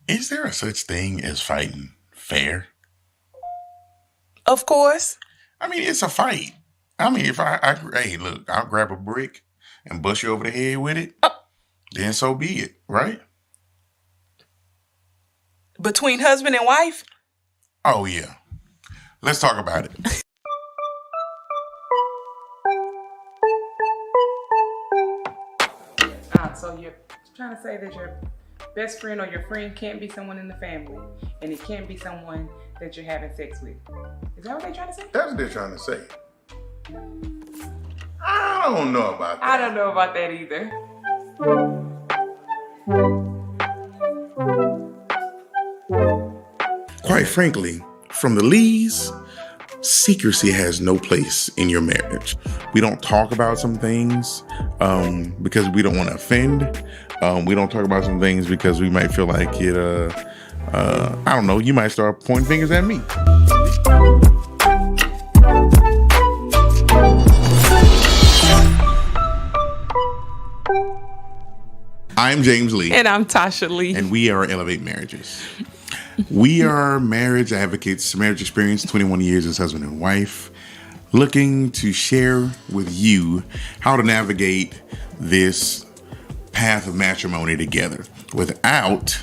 Is there a such thing as fighting fair? Of course. I mean, it's a fight. I mean, if hey, look, I'll grab a brick and bust you over the head with it, then so be it, right? Between husband and wife? Oh, yeah. Let's talk about it. So you're trying to say that your best friend or your friend can't be someone in the family, and it can't be someone that you're having sex with. Is that what they're trying to say? That's what they're trying to say. I don't know about that. I don't know about that either. Quite frankly, from the Lees, secrecy has no place in your marriage. We don't talk about some things because we don't want to offend. We don't talk about some things because we might feel like it, I don't know, you might start pointing fingers at me. I'm James Lee. And I'm Tasha Lee. And we are Elevate Marriages. We are marriage advocates, marriage experience, 21 years as husband and wife, looking to share with you how to navigate this path of matrimony together without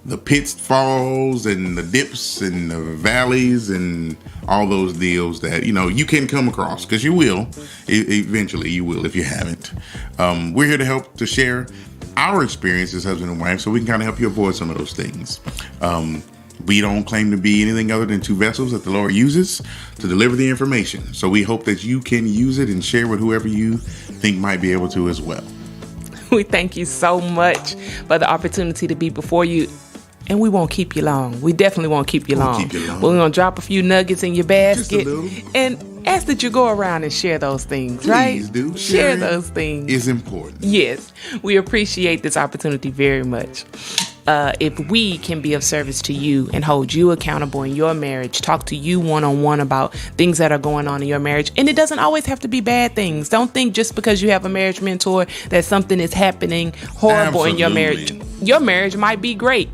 the pitfalls and the dips and the valleys and all those deals that, you know, you can come across, because you will. Eventually you will if you haven't. We're here to help to share our experience as husband and wife so we can kind of help you avoid some of those things. We don't claim to be anything other than two vessels that the Lord uses to deliver the information. So we hope that you can use it and share with whoever you think might be able to as well. We thank you so much for the opportunity to be before you. And we won't keep you long. We definitely won't keep you long. We're going to drop a few nuggets in your basket and ask that you go around and share those things, right? Please do. Share those things. Is important. Yes. We appreciate this opportunity very much. If we can be of service to you and hold you accountable in your marriage, talk to you one-on-one about things that are going on in your marriage. And it doesn't always have to be bad things. Don't think just because you have a marriage mentor that something is happening horrible in your marriage. Your marriage might be great.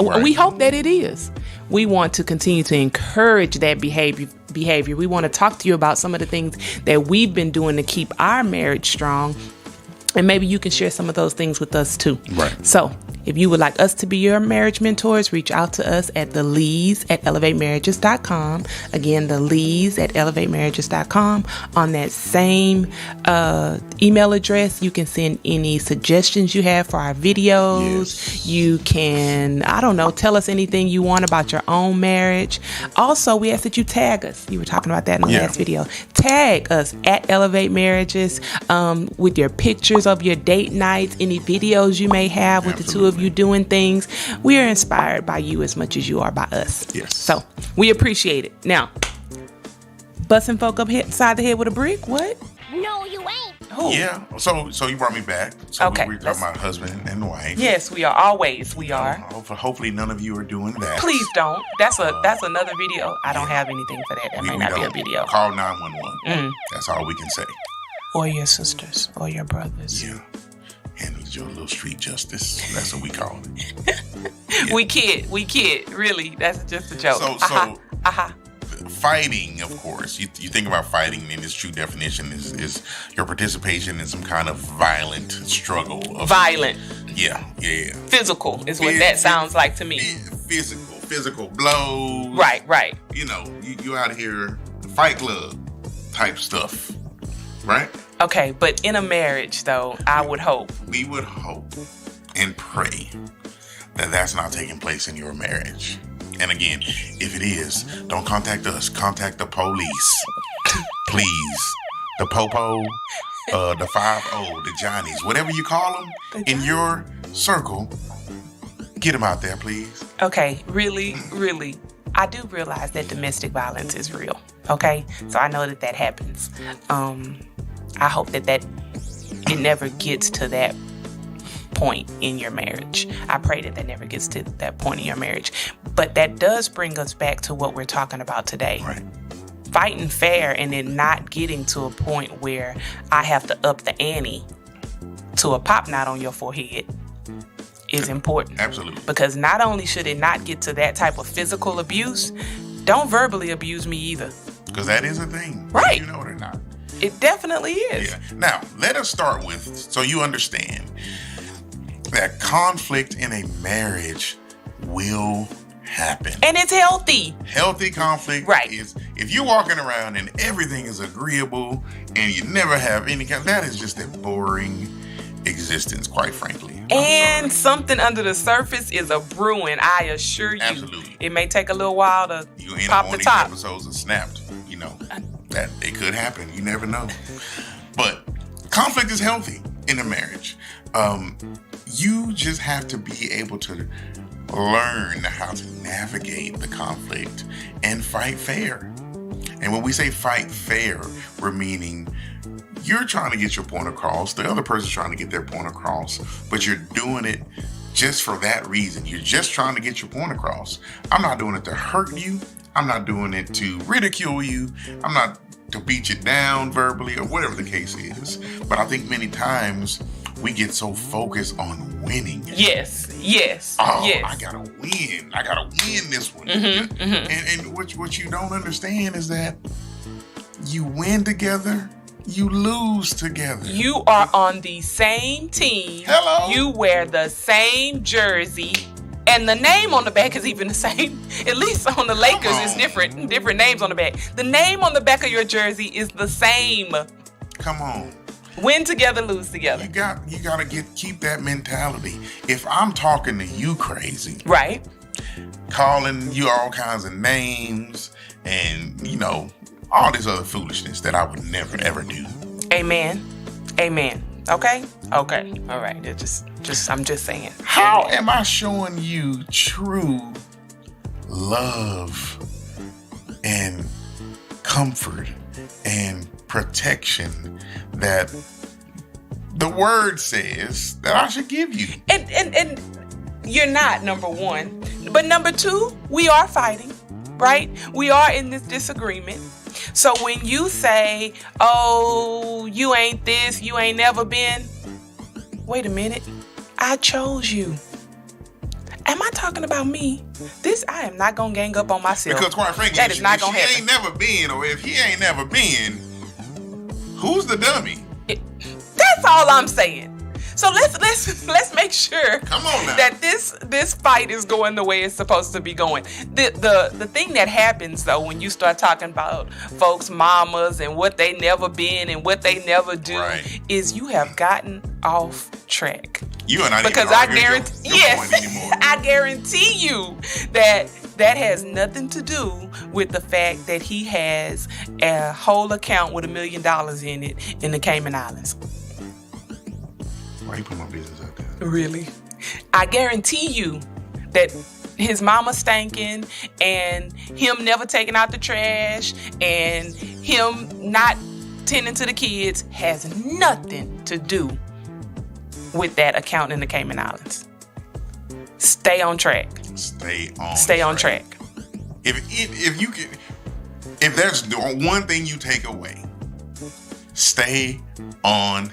Right. We hope that it is. We want to continue to encourage that behavior. We want to talk to you about some of the things that we've been doing to keep our marriage strong. And maybe you can share some of those things with us too. Right. So if you would like us to be your marriage mentors, reach out to us at the Lees at elevatemarriages.com. Again, the Lees at elevatemarriages.com. On that same email address, you can send any suggestions you have for our videos. Yes. You can, tell us anything you want about your own marriage. Also, we ask that you tag us. You were talking about that in the last video. Tag us at Elevate Marriages with your pictures of your date nights, any videos you may have with the two of you doing things. We are inspired by you as much as you are by us. Yes. So we appreciate it. Now, busting folk upside the head with a brick? What? No, you ain't. Oh. Yeah. So you brought me back. So okay. We're talking about husband and wife. Yes, we are. Always we are. Hopefully none of you are doing that. Please don't. That's another video. I don't have anything for that. That may not be a video. Call 911. That's all we can say. Or your sisters or your brothers. Yeah. Handles your little street justice. That's what we call it. Yeah. We kid. Really, that's just a joke. So fighting, of course. You think about fighting in its true definition is your participation in some kind of violent struggle. Violent. Yeah. Physical is what that sounds like to me. Physical blows. Right. You know, you out here, Fight Club type stuff, right? Okay, but in a marriage, though, we would hope and pray that that's not taking place in your marriage. And again, if it is, don't contact us. Contact the police. Please. The Popo, the 5-0, the Johnnies, whatever you call them in your circle, get them out there, please. Okay, really, I do realize that domestic violence is real, okay? So I know that happens. I hope that it never gets to that point in your marriage. I pray that never gets to that point in your marriage. But that does bring us back to what we're talking about today. Right. Fighting fair and then not getting to a point where I have to up the ante to a pop knot on your forehead is important. Absolutely. Because not only should it not get to that type of physical abuse, don't verbally abuse me either. Because that is a thing. Right. You know it or not. It definitely is. Yeah. Now, let us start with, so you understand that conflict in a marriage will happen. And it's healthy. Healthy conflict Right. is, if you're walking around and everything is agreeable and you never have any kind, that is just a boring existence, quite frankly. And something under the surface is a brewing, I assure you. Absolutely. It may take a little while to You end pop up the on these top. episodes of Snapped, you know, that it could happen. You never know. But conflict is healthy in a marriage. You just have to be able to learn how to navigate the conflict and fight fair. And when we say fight fair, we're meaning you're trying to get your point across, the other person's trying to get their point across, but you're doing it just for that reason. You're just trying to get your point across. I'm not doing it to hurt you. I'm not doing it to ridicule you. I'm not to beat you down verbally or whatever the case is. But I think many times we get so focused on winning. Yes. Oh, yes. I gotta win. I gotta win this one. And what you don't understand is that you win together, you lose together. You are on the same team. Hello? You wear the same jersey. And the name on the back is even the same. At least on the Lakers, it's different names on the back. The name on the back of your jersey is the same. Come on. Win together, lose together. You gotta keep that mentality. If I'm talking to you crazy, Right. calling you all kinds of names and, you know, all this other foolishness that I would never ever do. Amen. Okay. All right. I'm just saying. How am I showing you true love and comfort and protection that the word says that I should give you? And you're not, number one. But number two, we are fighting, right? We are in this disagreement. So when you say, oh, you ain't this, you ain't never been, wait a minute. I chose you. Am I talking about me? I am not going to gang up on myself. Because quite frankly, that is not going to if she happen. ain't never been, or if he ain't never been, who's the dummy? That's all I'm saying. So let's make sure Come on now. that this fight is going the way it's supposed to be going. The thing that happens though when you start talking about folks' mamas and what they never been and what they never do is you have gotten off track. You are not Because even I arguing guarantee your point anymore. I guarantee you that has nothing to do with the fact that he has a whole account with $1 million in it in the Cayman Islands. Why you put my business out there? Really? I guarantee you that his mama stanking and him never taking out the trash and him not tending to the kids has nothing to do with that account in the Cayman Islands. Stay on track. Stay on track. If there's one thing you take away, stay on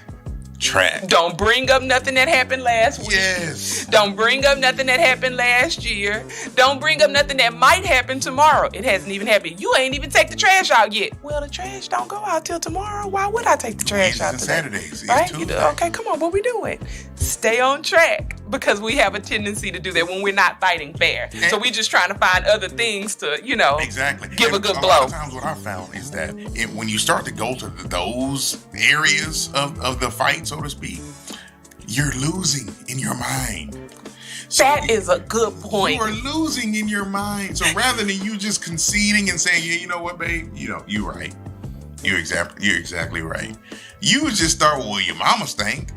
track. Don't bring up nothing that happened last week. Yes. Don't bring up nothing that happened last year. Don't bring up nothing that might happen tomorrow. It hasn't even happened. You ain't even take the trash out yet. Well, the trash don't go out till tomorrow. Why would I take the trash out today? Saturdays. Right? Tuesday. Okay, come on. What we doing? Stay on track because we have a tendency to do that when we're not fighting fair. So we just trying to find other things to, exactly. give a good blow. A lot of times what I found is that when you start to go to those areas of the fight, so to speak, you're losing in your mind. So that is a good point. You are losing in your mind. So rather than you just conceding and saying, yeah, you know what, babe, you're right. You're exactly right. You just start, well, your mama stank.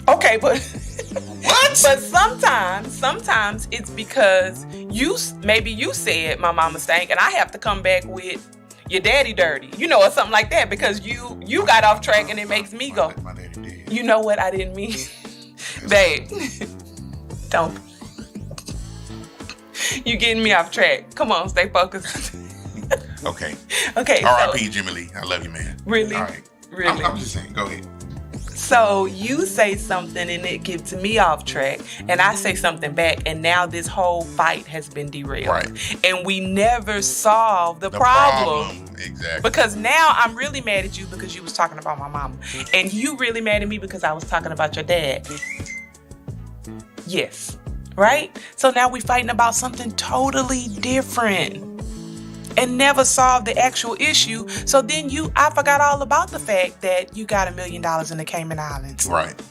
Okay, but what? But sometimes it's because you said my mama stank, and I have to come back with your daddy dirty, or something like that because you got off track and it makes me go. My daddy did. You know what I didn't mean, babe. Don't. You getting me off track? Come on, stay focused. Okay. Okay. R.I.P. Jimmy Lee. I love you, man. Really? All right. Really? I'm just saying. Go ahead. So you say something and it gets me off track, and I say something back, and now this whole fight has been derailed. Right. And we never solve the problem. Exactly. Because now I'm really mad at you because you was talking about my mama. And you really mad at me because I was talking about your dad. Yes. Right? So now we're fighting about something totally different. And never solve the actual issue. So then I forgot all about the fact that you got $1 million in the Cayman Islands. Right.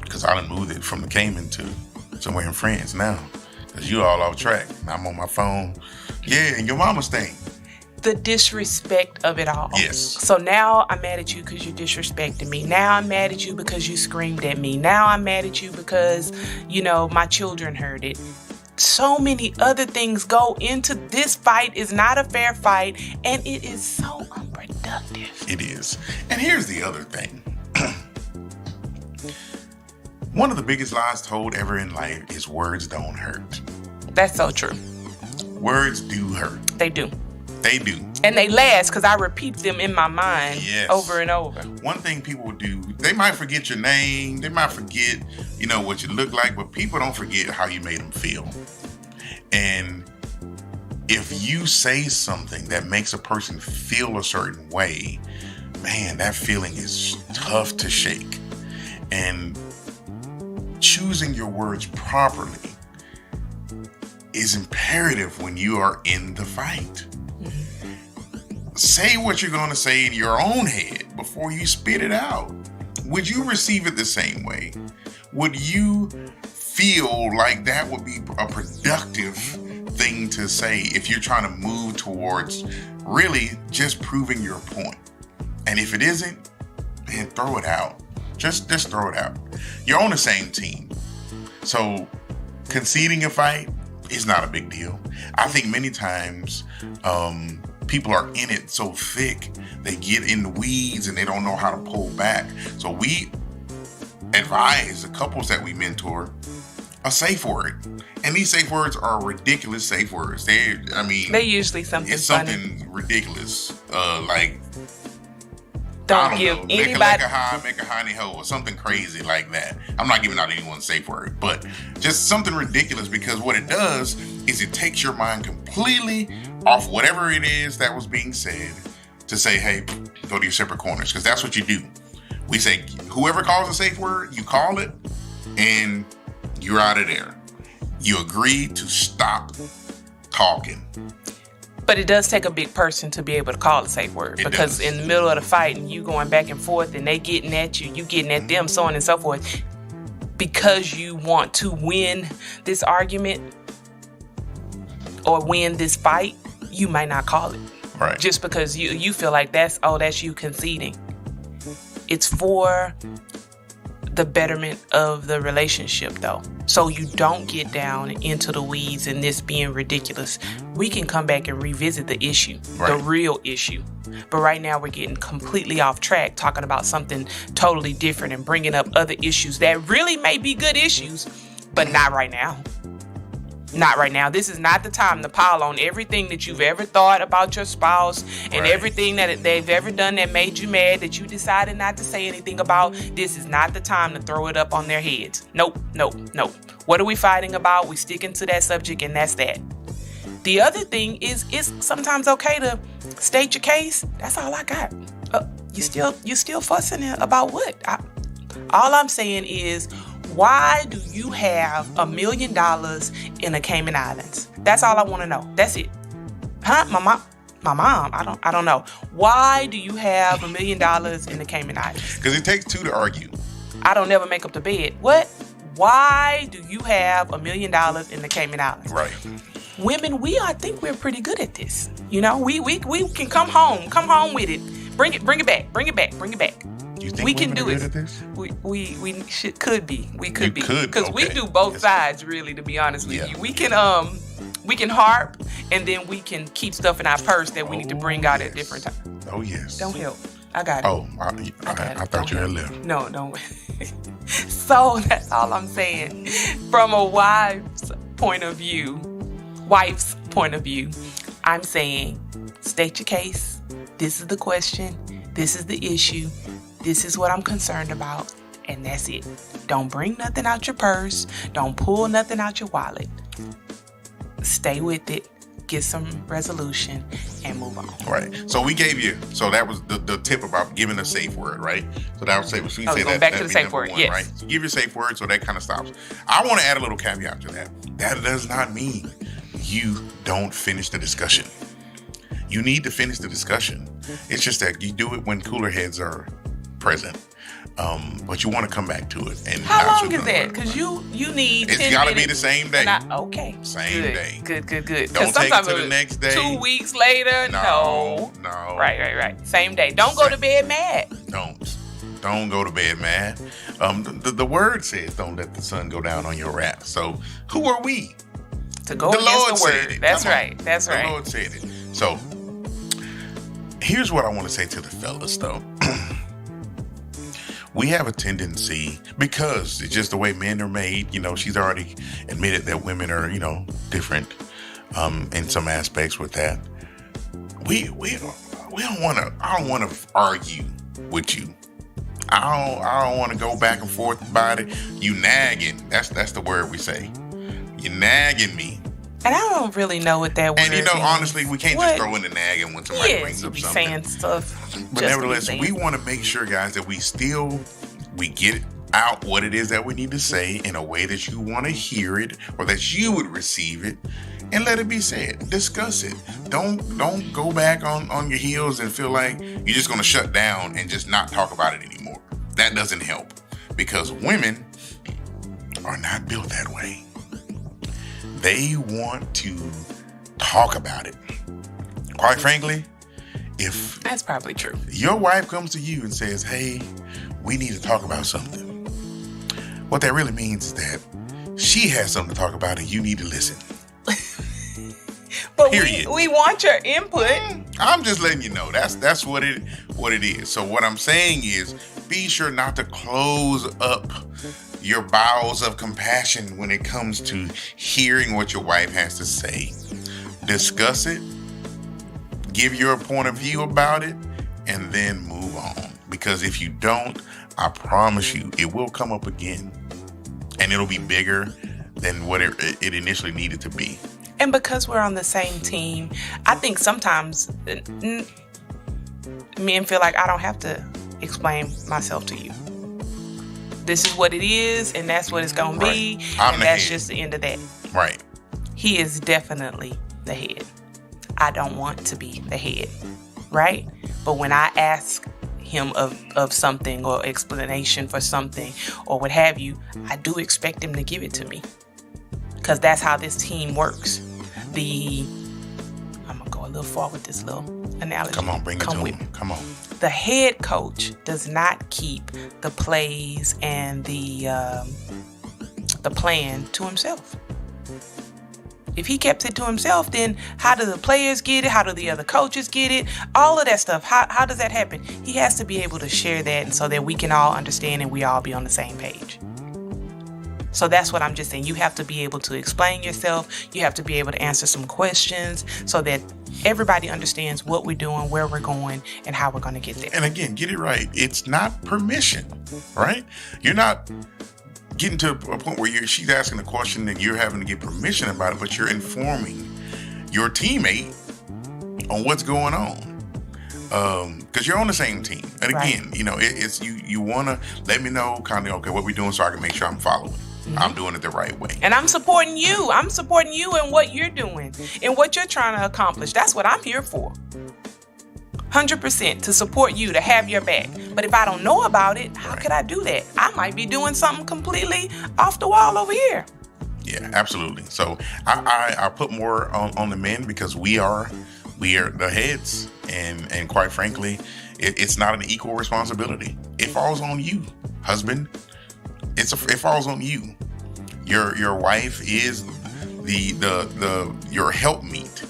Because I done moved it from the Cayman to somewhere in France now. Because you all off track. I'm on my phone. Yeah, and your mama's thing. The disrespect of it all. Yes. So now I'm mad at you because you disrespected me. Now I'm mad at you because you screamed at me. Now I'm mad at you because, my children heard it. So many other things go into this fight. Is not a fair fight, and it is so unproductive. It is. And here's the other thing. One of the biggest lies told ever in life is words don't hurt. That's so true. Words do hurt. They do. They do. And they last because I repeat them in my mind over and over. One thing people do, they might forget your name. They might forget, what you look like. But people don't forget how you made them feel. And if you say something that makes a person feel a certain way, man, that feeling is tough to shake. And choosing your words properly is imperative when you are in the fight. Say what you're going to say in your own head before you spit it out. Would you receive it the same way? Would you feel like that would be a productive thing to say if you're trying to move towards really just proving your point? And if it isn't, man, throw it out. Just throw it out. You're on the same team. So conceding a fight is not a big deal. I think many times, people are in it so thick, they get in the weeds and they don't know how to pull back. So we advise the couples that we mentor a safe word. And these safe words are ridiculous safe words. They're usually something it's funny. Something ridiculous. Like, don't give anybody make a honey ho, or something crazy like that. I'm not giving out anyone's safe word, but just something ridiculous, because what it does is it takes your mind completely off whatever it is that was being said to say, hey, go to your separate corners, because that's what you do. We say, whoever calls a safe word, you call it, and you're out of there. You agree to stop talking. But it does take a big person to be able to call a safe word, because in the middle of the fight and you going back and forth and they getting at you, you getting at them, so on and so forth, because you want to win this argument or win this fight, you might not call it. Right. Just because you feel like that's you conceding. It's for the betterment of the relationship, though. So you don't get down into the weeds and this being ridiculous. We can come back and revisit the issue, the real issue. But right now we're getting completely off track, talking about something totally different and bringing up other issues that really may be good issues, but not right now. Not right now. This is not the time to pile on everything that you've ever thought about your spouse and everything that they've ever done that made you mad, that you decided not to say anything about. This is not the time to throw it up on their heads. Nope. What are we fighting about? We sticking to that subject, and that's that. The other thing is, it's sometimes okay to state your case. That's all I got. You still fussing about what? All I'm saying is, why do you have $1 million in the Cayman Islands? That's all I want to know. That's it. Huh? My mom. I don't know. Why do you have $1 million in the Cayman Islands? Because it takes two to argue. I don't never make up the bed. What? Why do you have $1 million in the Cayman Islands? Right. Women, I think we're pretty good at this. We can come home with it. Bring it back. You think we can do it. At this? We could be. We could be. Because we do both sides, really, to be honest with you. We can harp, and then we can keep stuff in our purse that we need to bring out at different times. Oh, yes. Don't help. I got it. Oh, I thought you had left. No, don't. So that's all I'm saying. From a wife's point of view, I'm saying, state your case. This is the question. This is the issue. This is what I'm concerned about. And that's it. Don't bring nothing out your purse. Don't pull nothing out your wallet. Stay with it. Get some resolution and move on. Right. So we gave you. So that was the tip about giving a safe word, right? So that was safe. So going that, back to the safe word. One, yes. Right. So give your safe word, so that kind of stops. I want to add a little caveat to that. That does not mean you don't finish the discussion. You need to finish the discussion. It's just that you do it when cooler heads are present. But you want to come back to it. And how long is that? Because you need. It's got to be the same day. Okay. Same good. day. Good. Don't take it to the next day. 2 weeks later. No. Right. Same day. Don't go to bed mad. Don't go to bed mad. The word says, "Don't let the sun go down on your wrath." So who are we? To go against the word. That's right. The Lord said it. So here's what I want to say to the fellas, though. We have a tendency, because it's just the way men are made, she's already admitted that women are, different in some aspects with that. We don't want to, I don't want to argue with you. I don't want to go back and forth about it. You nagging. That's the word we say. You nagging me. And I don't really know what that word is. And honestly, we can't just throw in the nagging when somebody brings up something. Saying stuff. But nevertheless, we want to make sure, guys, that we get out what it is that we need to say in a way that you want to hear it, or that you would receive it, and let it be said. Discuss it. Don't go back on your heels and feel like you're just going to shut down and just not talk about it anymore. That doesn't help, because women are not built that way. They want to talk about it. Quite frankly, if that's probably true, your wife comes to you and says, "Hey, we need to talk about something," what that really means is that she has something to talk about and you need to listen. But we want your input. I'm just letting you know that's what it is. So what I'm saying is, be sure not to close up your bowels of compassion when it comes to hearing what your wife has to say. Discuss it, give your point of view about it, and then move on. Because if you don't, I promise you, it will come up again, and it'll be bigger than what it initially needed to be. And because we're on the same team, I think sometimes men feel like I don't have to explain myself to you. This is what it is, and that's what it's going to be, and that's just the end of that. Right. He is definitely the head. I don't want to be the head, right? But when I ask him of something or explanation for something or what have you, I do expect him to give it to me, because that's how this team works. I'm going to go a little far with this little analogy. Come on, bring it to him. Come on. The head coach does not keep the plays and the plan to himself. If he kept it to himself, then how do the players get it? How do the other coaches get it? All of that stuff. How does that happen? He has to be able to share that, and so that we can all understand and we all be on the same page. So that's what I'm just saying. You have to be able to explain yourself. You have to be able to answer some questions so that everybody understands what we're doing, where we're going, and how we're going to get there. And again, get it right. It's not permission, right? You're not getting to a point where she's asking a question and you're having to get permission about it, but you're informing your teammate on what's going on. Because you're on the same team. And again, it's you want to let me know kind of, okay, what we're doing so I can make sure I'm following. Mm-hmm. I'm doing it the right way. And I'm supporting you. I'm supporting you in what you're doing and what you're trying to accomplish. That's what I'm here for. 100% to support you, to have your back. But if I don't know about it, how could I do that? I might be doing something completely off the wall over here. Yeah, absolutely. So I put more on the men, because we are the heads, and quite frankly, it's not an equal responsibility. It falls on you, husband. It falls on you. Your wife is your helpmeet,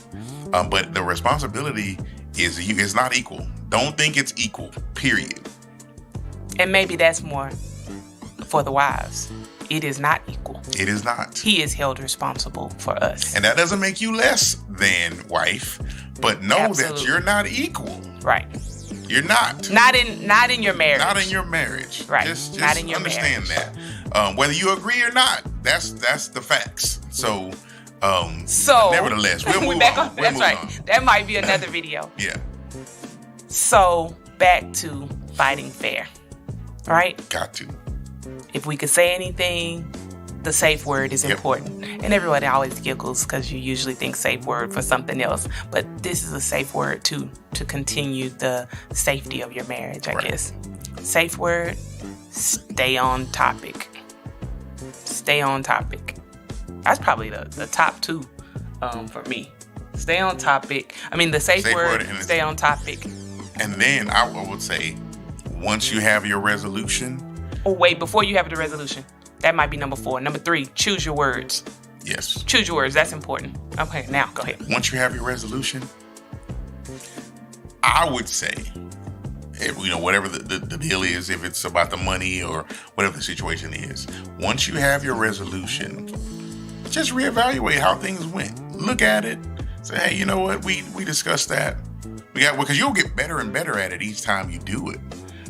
but the responsibility is you. It's not equal. Don't think it's equal. Period. And maybe that's more for the wives. It is not equal. It is not. He is held responsible for us. And that doesn't make you less than wife, but know that you're not equal. Right. You're not. Not in your marriage. Not in your marriage. Right. Just not in your understand marriage. that. Whether you agree or not, that's the facts. So nevertheless, we'll move back on. That's right. That might be another video. Yeah. So back to fighting fair. Right? Got to. If we could say anything, the safe word is important. And everybody always giggles because you usually think safe word for something else. But this is a safe word to continue the safety of your marriage, I guess. Safe word, stay on topic. Stay on topic. That's probably the top two for me. Stay on topic. I mean, the safe word, stay on topic. And then I would say, once you have your resolution. Oh, wait, before you have the resolution. That might be number 4. Number 3, choose your words. Yes. Choose your words. That's important. Okay, now go ahead. Once you have your resolution, I would say, whatever the deal is, if it's about the money or whatever the situation is, once you have your resolution, just reevaluate how things went. Look at it. Say, hey, you know what? We discussed that. Because you'll get better and better at it each time you do it.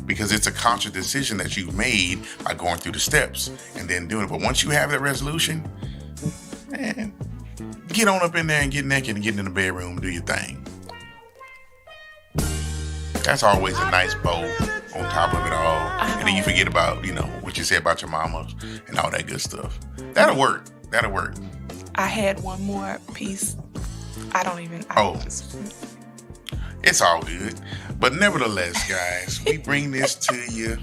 Because it's a conscious decision that you've made by going through the steps and then doing it. But once you have that resolution, man, get on up in there and get naked and get in the bedroom and do your thing. That's always a nice bow on top of it all. And then you forget about, what you said about your mama and all that good stuff. That'll work. I had one more piece. It's all good. But nevertheless, guys, we bring this to you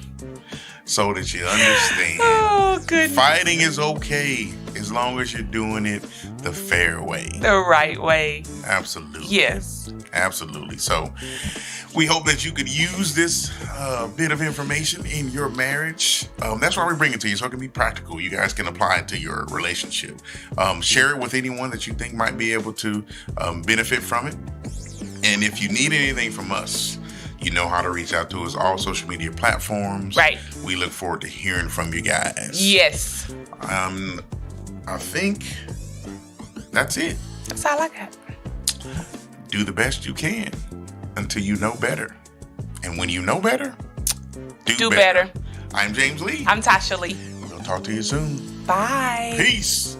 so that you understand. Oh, goodness. Fighting is okay as long as you're doing it the fair way. The right way. Absolutely. Yes. Absolutely. So we hope that you could use this bit of information in your marriage. That's why we bring it to you, so it can be practical. You guys can apply it to your relationship. Share it with anyone that you think might be able to benefit from it. And if you need anything from us, you know how to reach out to us, all social media platforms. Right. We look forward to hearing from you guys. Yes. I think that's it. That's all I got. Do the best you can until you know better. And when you know better, do better. I'm James Lee. I'm Tasha Lee. We'll talk to you soon. Bye. Peace.